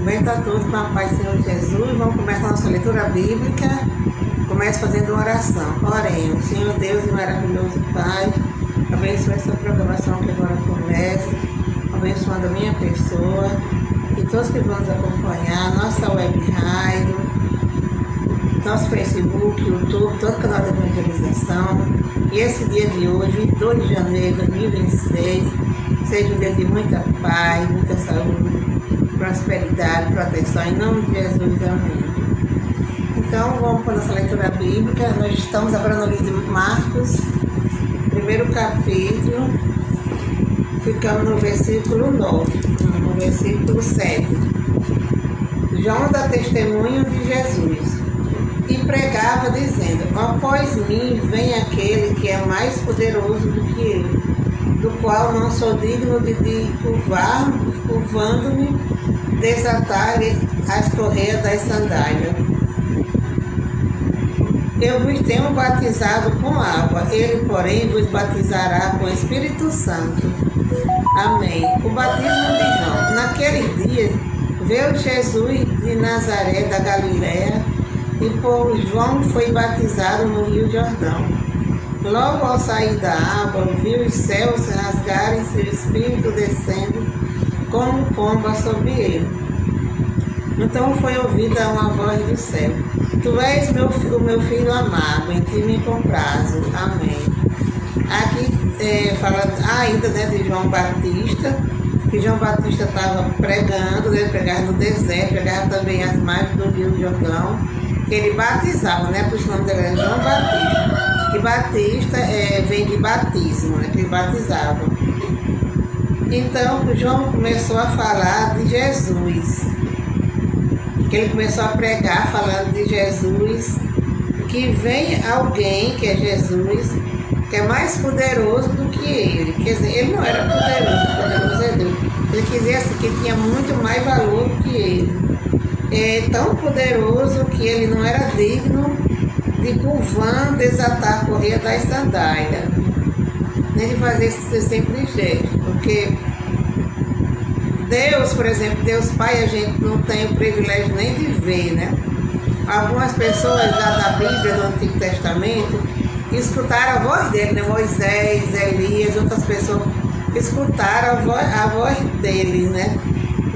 Bem a todos com a paz do Senhor Jesus. Vamos começar a nossa leitura bíblica. Começo fazendo uma oração. Oremos. Senhor Deus e maravilhoso Pai, abençoe essa programação que agora começa, abençoando a minha pessoa e todos que vão nos acompanhar, nossa web rádio, nosso Facebook, YouTube, todo canal de evangelização. E esse dia de hoje, 2 de janeiro de 2026, seja um dia de muita paz, muita saúde, prosperidade, proteção, em nome de Jesus, amém. Então, vamos para a nossa leitura bíblica. Nós estamos agora no livro de Marcos, primeiro capítulo, ficamos no versículo 9, no versículo 7. João dá testemunho de Jesus e pregava dizendo: após mim vem aquele que é mais poderoso do que eu, do qual não sou digno de curvando-me, desatar as correias das sandálias. Eu vos tenho batizado com água, ele, porém, vos batizará com o Espírito Santo. Amém. O batismo de João. Naquele dia, veio Jesus de Nazaré da Galiléia e por João foi batizado no Rio Jordão. Logo ao sair da água, viu os céus se rasgarem e o Espírito descendo como pomba sobre ele. Então foi ouvida uma voz do céu: Tu és o meu filho amado, em ti me comprazo. Amém. Aqui fala ainda de João Batista, que João Batista estava pregando, ele pregava no deserto, pregava também as margens do Rio Jordão, que ele batizava, por isso o nome dele era João Batista. Que Batista vem de batismo, que ele batizava. Então João começou a falar de Jesus, que ele começou a pregar falando de Jesus, que vem alguém, que é Jesus, que é mais poderoso do que ele. Quer dizer, ele não era poderoso é Deus. Ele quis dizer assim, que tinha muito mais valor do que ele. É tão poderoso que ele não era digno de curvando, desatar a correia das sandálias, nem de fazer esse simples gesto, porque Deus, por exemplo, Deus Pai, a gente não tem o privilégio nem de ver, Algumas pessoas da Bíblia, do Antigo Testamento, escutaram a voz dele, Moisés, Elias, outras pessoas escutaram a voz dele,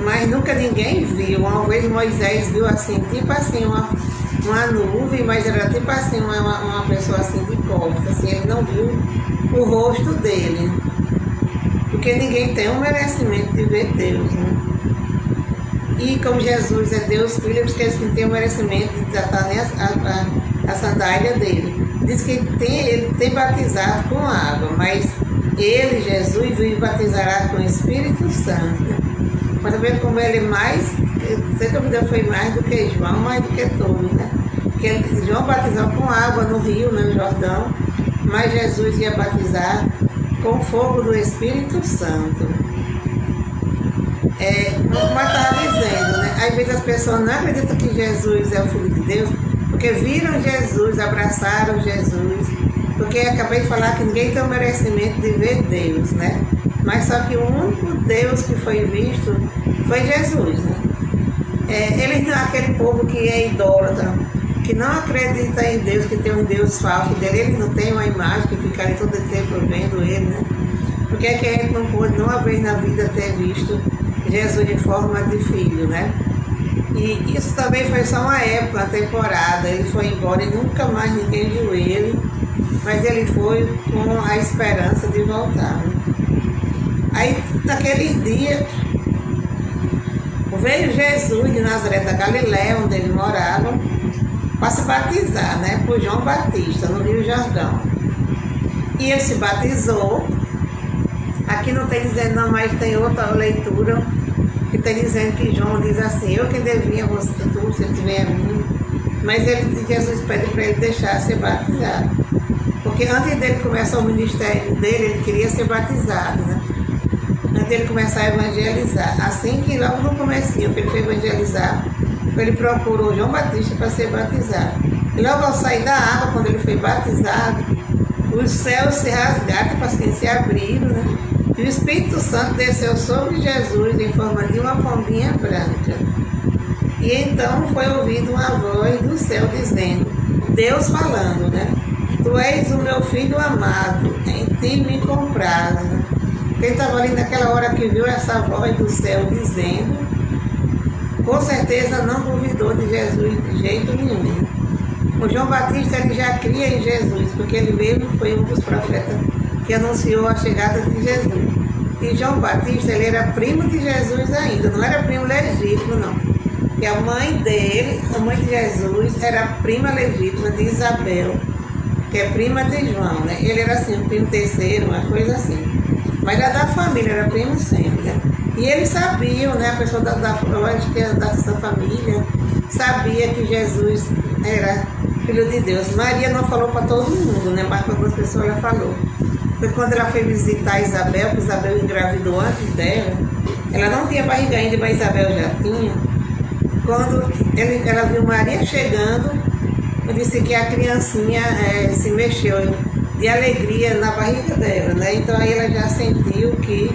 Mas nunca ninguém viu. Uma vez Moisés viu assim, tipo assim, uma nuvem, mas era tipo assim, uma pessoa assim de costa, assim, ele não viu o rosto dele. Porque ninguém tem um merecimento de ver Deus, E como Jesus é Deus Filho, porque eles têm o merecimento de desatar nem a sandália dele. Diz que ele tem batizado com água, mas ele, Jesus, veio batizará com o Espírito Santo. Para ver como ele mais, sem dúvida foi mais do que João, mais do que todos, Porque João batizou com água no rio, no Jordão, mas Jesus ia batizar com fogo do Espírito Santo. Como eu estava dizendo, Às vezes as pessoas não acreditam que Jesus é o Filho de Deus, porque viram Jesus, abraçaram Jesus, porque acabei de falar que ninguém tem o merecimento de ver Deus, Mas só que o único Deus que foi visto foi Jesus, Eles não, aquele povo que é idólatra, que não acredita em Deus, que tem um Deus falso dele, eles não tem uma imagem que fica ali todo o tempo vendo ele, Porque é que a gente não pôde, uma vez na vida, ter visto Jesus em forma de filho, E isso também foi só uma época, uma temporada, ele foi embora e nunca mais ninguém viu ele, mas ele foi com a esperança de voltar, Aí, naqueles dias, veio Jesus de Nazaré da Galiléia, onde ele morava, para se batizar, por João Batista, no Rio Jordão. E ele se batizou. Aqui não tem dizendo não, mas tem outra leitura que tem dizendo que João diz assim: eu que devia você tiver a mim. Mas Jesus pede para ele deixar ser batizado. Porque antes dele começar o ministério dele, ele queria ser batizado, Antes dele começar a evangelizar. Assim que logo no comecinho, que ele foi evangelizar, ele procurou João Batista para ser batizado. E logo ao sair da água, quando ele foi batizado, os céus se rasgaram, tipo assim, se abriram, E o Espírito Santo desceu sobre Jesus em forma de uma pombinha branca. E então foi ouvida uma voz do céu dizendo, Deus falando, né? Tu és o meu filho amado, em ti me comprazo. Quem estava ali naquela hora que viu essa voz do céu dizendo, com certeza não duvidou de Jesus de jeito nenhum. O João Batista ele já cria em Jesus, porque ele mesmo foi um dos profetas que anunciou a chegada de Jesus. E João Batista ele era primo de Jesus ainda, não era primo legítimo não. E a mãe dele, a mãe de Jesus, era prima legítima de Isabel, que é prima de João, né? Ele era assim, um primo terceiro, uma coisa assim. Mas era da família, era primo sempre, né? E eles sabiam, né? A pessoa eu acho que da sua família sabia que Jesus era filho de Deus. Maria não falou para todo mundo, né? Mas para algumas pessoas ela falou. Foi quando ela foi visitar Isabel, que Isabel engravidou antes dela. Ela não tinha barriga ainda, mas Isabel já tinha. Quando ela viu Maria chegando, eu disse que a criancinha se mexeu de alegria na barriga dela, né? Então aí ela já sentiu que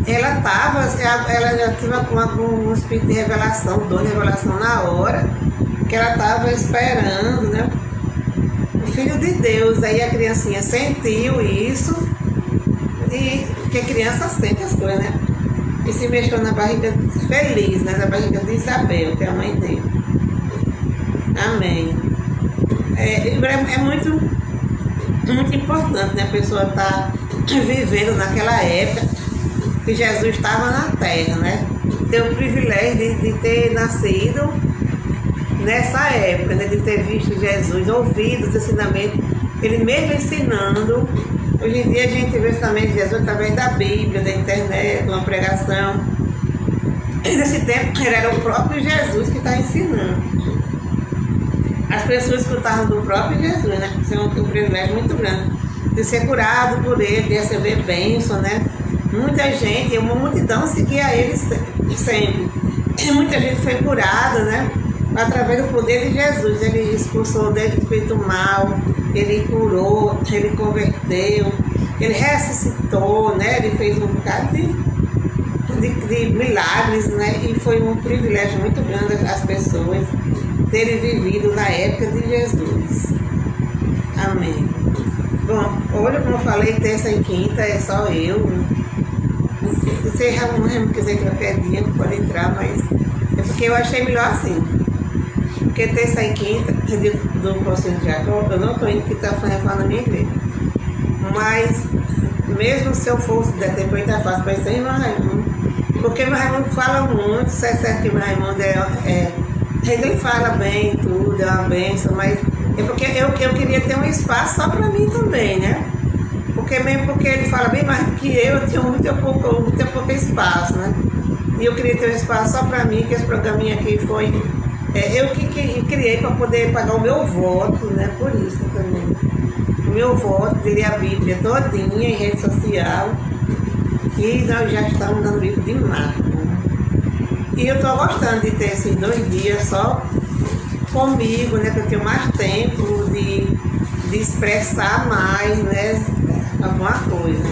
ela já tinha um espírito de revelação, dor de revelação na hora, que ela estava esperando, né? O Filho de Deus. Aí a criancinha sentiu isso, e que a criança sente as coisas, né? E se mexeu na barriga feliz, né? Na barriga de Isabel, que é a mãe dele. Amém. É muito importante, né? A pessoa estar vivendo naquela época que Jesus estava na terra, né? Ter o privilégio de ter nascido nessa época, né? De ter visto Jesus, ouvido os ensinamentos, ele mesmo ensinando. Hoje em dia a gente vê o ensinamento de Jesus através da Bíblia, da internet, uma pregação. E nesse tempo era o próprio Jesus que está ensinando. As pessoas escutavam do próprio Jesus, né? Isso é um privilégio muito grande. De ser curado por ele, de receber bênção, né? Muita gente, uma multidão seguia ele sempre. E muita gente foi curada, né? Através do poder de Jesus. Ele expulsou dele o espírito mal, ele curou, ele converteu, ele ressuscitou, né? Ele fez um bocado de milagres, né? E foi um privilégio muito grande as pessoas terem vivido na época de Jesus. Amém. Bom, hoje, como eu falei, terça e quinta é só eu. Se não quiser que qualquer dia pode entrar, mas é porque eu achei melhor assim. Porque terça e quinta, do Conselho de Jacó, eu não estou indo que está falando na minha igreja. Mas, mesmo se eu fosse der tempo, eu ainda faço para isso aí, irmão Raimundo. Porque meu Raimundo fala muito, se é certo que meu Raimundo ele fala bem tudo, é uma bênção, mas é porque eu queria ter um espaço só para mim também, né? Porque mesmo porque ele fala bem mais do que eu tenho muito pouco espaço, né? E eu queria ter um espaço só para mim, que esse programinha aqui foi... eu que criei para poder pagar o meu voto, né? Por isso também. O meu voto de ler a Bíblia todinha em rede social. E nós já estamos dando livro de Marcos. Né? E eu estou gostando de ter esses 2 dias só comigo, né? Porque eu tenho mais tempo de expressar mais, né? Alguma coisa.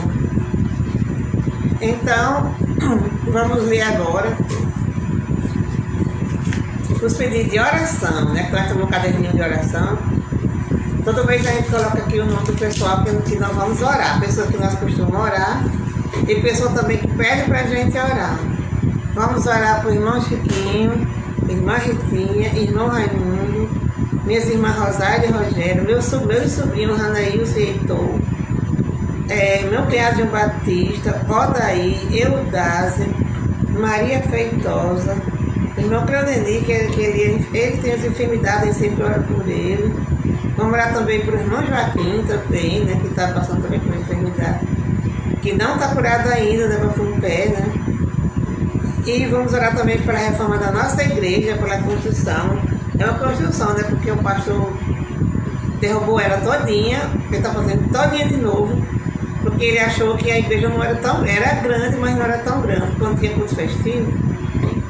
Então, vamos ler agora os pedidos de oração, né? Que nós temos um caderninho de oração. Toda vez a gente coloca aqui o nome do pessoal que nós vamos orar. Pessoas que nós costumamos orar e pessoas também que pedem pra gente orar. Vamos orar por irmão Chiquinho, irmã Ritinha, irmão Raimundo, minhas irmãs Rosália e Rogério, meu sobrinho Ranaílson e Heitor, meu cunhado João Batista, Odaí, Eudásia, Maria Feitosa, irmão Claudeni, que ele tem as enfermidades, a gente sempre ora por ele. Vamos orar também para o irmão Joaquim também, né, que está passando também por uma enfermidade, que não está curado ainda, né, para um pé, né. E vamos orar também pela reforma da nossa igreja, pela construção. É uma construção, né, porque o pastor derrubou ela todinha, ele está fazendo todinha de novo, porque ele achou que a igreja não era tão... Era grande, mas não era tão grande. Quando tinha culto festivo,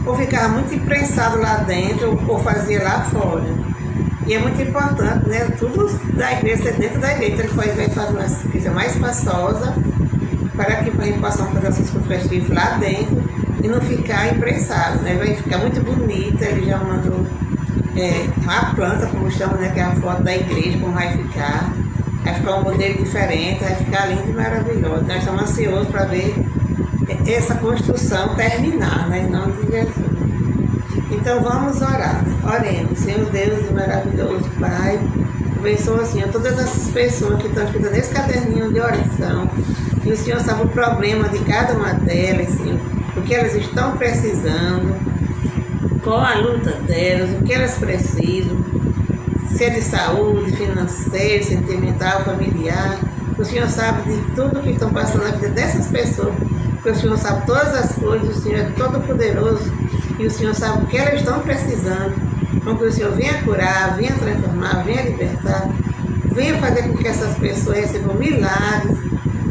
ou ficava muito imprensado lá dentro, ou fazia lá fora. E é muito importante, né? Tudo da igreja ser dentro da igreja. Então ele pode fazer uma coisa mais espaçosa para que a gente possa fazer essas festivas lá dentro e não ficar imprensado, né? Vai ficar muito bonita, ele já mandou a planta, como chama, né? Que é a foto da igreja, como vai ficar um modelo diferente, vai ficar lindo e maravilhoso. Nós estamos ansiosos para ver essa construção terminar, né? Em nome de Jesus. Então vamos orar. Oremos. Senhor Deus maravilhoso, Pai, abençoa, Senhor, todas essas pessoas que estão escrevendo esse caderninho de oração. E o Senhor sabe o problema de cada uma delas, Senhor, o que elas estão precisando, qual a luta delas, o que elas precisam, se é de saúde, financeiro, sentimental, familiar. O Senhor sabe de tudo que estão passando na vida dessas pessoas, porque o Senhor sabe todas as coisas, o Senhor é todo poderoso e o Senhor sabe o que elas estão precisando. Então que o Senhor venha curar, venha transformar, venha libertar, venha fazer com que essas pessoas recebam milagres,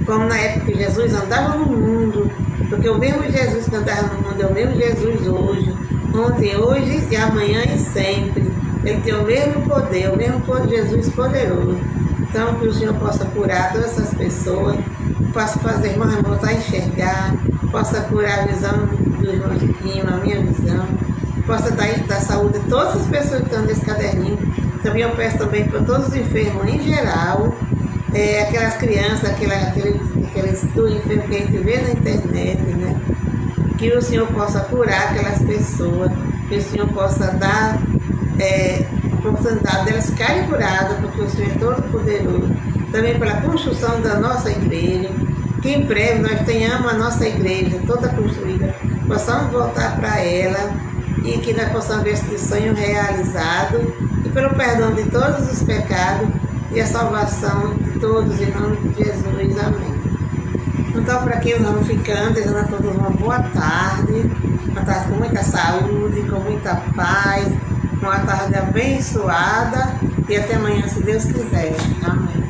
como na época que Jesus andava no mundo, porque o mesmo Jesus que andava no mundo é o mesmo Jesus hoje, ontem, hoje e amanhã e sempre. Ele tem o mesmo poder Jesus poderoso. Então que o Senhor possa curar todas essas pessoas, possa fazer irmão voltar a enxergar, possa curar a visão do irmão Chiquinho, a minha visão, possa dar saúde a todas as pessoas que estão nesse caderninho. Também eu peço também para todos os enfermos em geral, aquelas crianças, aqueles do enfermo que a gente vê na internet, né? Que o Senhor possa curar aquelas pessoas, que o Senhor possa dar oportunidade delas ficarem curadas, porque o Senhor é todo poderoso. Também pela construção da nossa igreja, que em breve nós tenhamos a nossa igreja toda construída, possamos voltar para ela e que nós possamos ver esse sonho realizado e pelo perdão de todos os pecados e a salvação de todos, em nome de Jesus. Amém. Então, para quem vamos ficando, desejando a todos uma boa tarde com muita saúde, com muita paz, uma tarde abençoada e até amanhã, se Deus quiser. Amém.